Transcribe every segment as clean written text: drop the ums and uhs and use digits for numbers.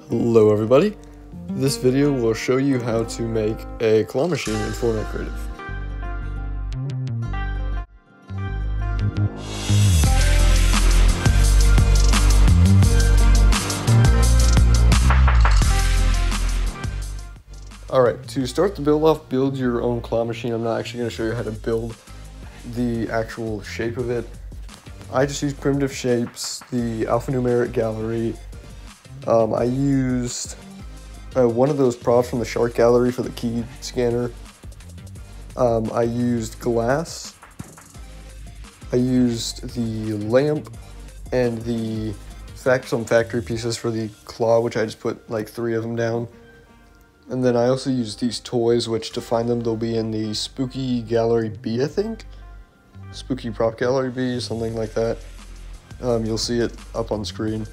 Hello everybody, this video will show you how to make a claw machine in Fortnite Creative. Alright, to start the build off, build your own claw machine. I'm not actually going to show you how to build the actual shape of it. I just use primitive shapes, the alphanumeric gallery. I used one of those props from the shark gallery for the key scanner. I used glass. I used the lamp and some factory pieces for the claw, which I just put like 3 of them down. And then I also used these toys, which to find them, they'll be in the Spooky Gallery B, I think. Spooky Prop Gallery B, something like that. You'll see it up on screen.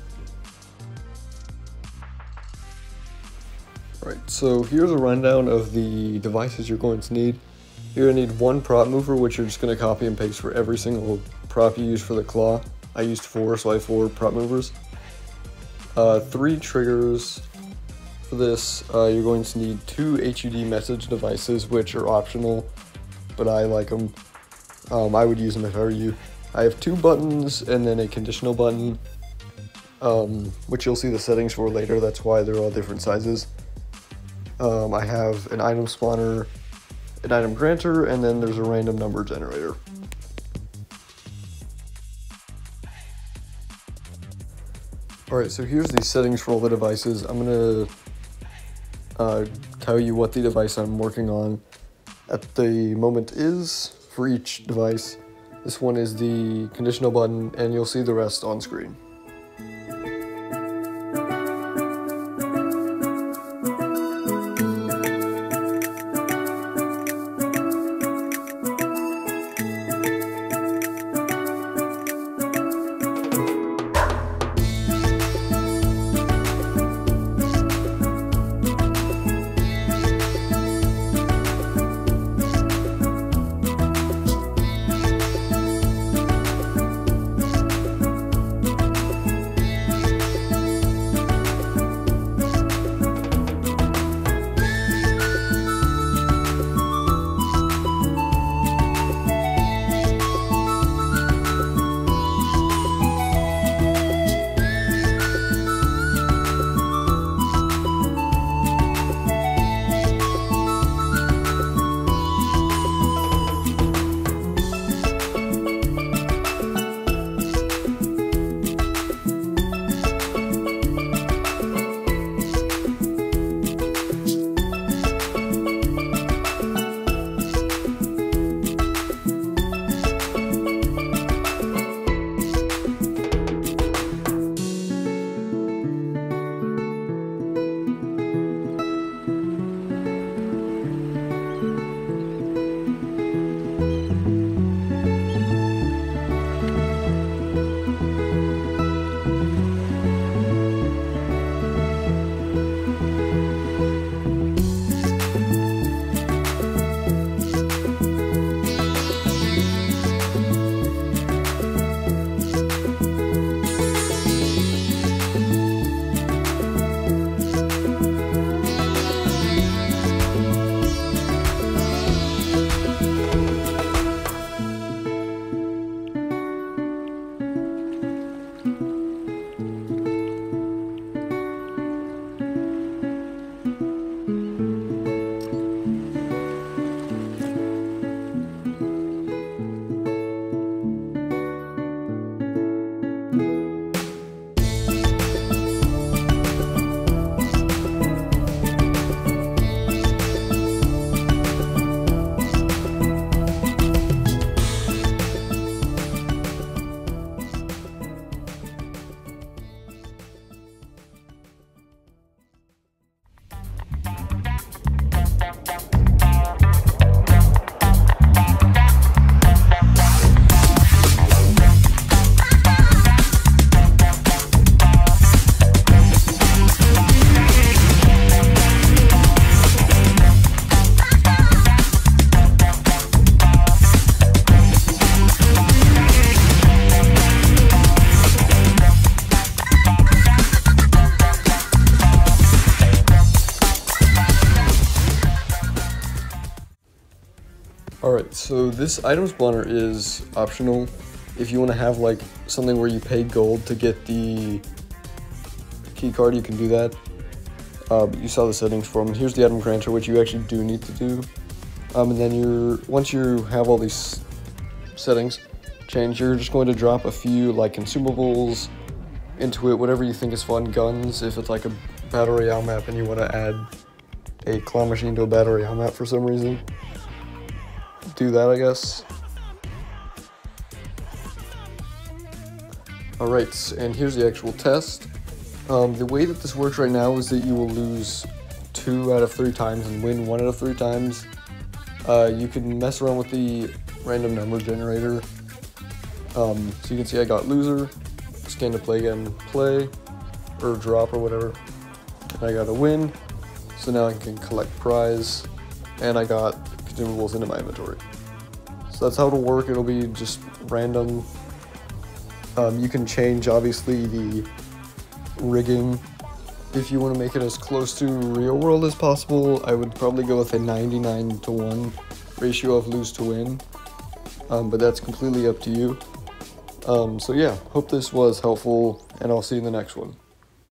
Right, so here's a rundown of the devices you're going to need. You're going to need one prop mover, which you're just going to copy and paste for every single prop you use for the claw. I used 4, so I have 4 prop movers. 3 triggers. For this, you're going to need 2 HUD message devices, which are optional, but I like them. I would use them if I were you. I have 2 buttons and then a conditional button, which you'll see the settings for later. That's why they're all different sizes. I have an item spawner, an item granter, and then there's a random number generator. Alright, so here's the settings for all the devices. I'm going to tell you what the device I'm working on at the moment is for each device. This one is the conditional button, and you'll see the rest on screen. Alright, so this item spawner is optional. If you want to have like something where you pay gold to get the key card, you can do that. You saw the settings for them. Here's the item granter, which you actually do need to do. And then once you have all these settings changed, you're just going to drop a few like consumables into it, whatever you think is fun. Guns, if it's like a battle royale map and you want to add a claw machine to a battle royale map for some reason, do that, I guess. Alright, and here's the actual test. The way that this works right now is that you will lose 2 out of 3 times and win 1 out of 3 times. You can mess around with the random number generator. So you can see I got loser, scan to play again, play, or drop or whatever. And I got a win, so now I can collect prize, and I got consumables into my inventory. So that's how it'll work. It'll be just random. You can change, obviously, the rigging. If you want to make it as close to real world as possible, I would probably go with a 99-to-1 ratio of lose to win, but that's completely up to you. So yeah, hope this was helpful, and I'll see you in the next one.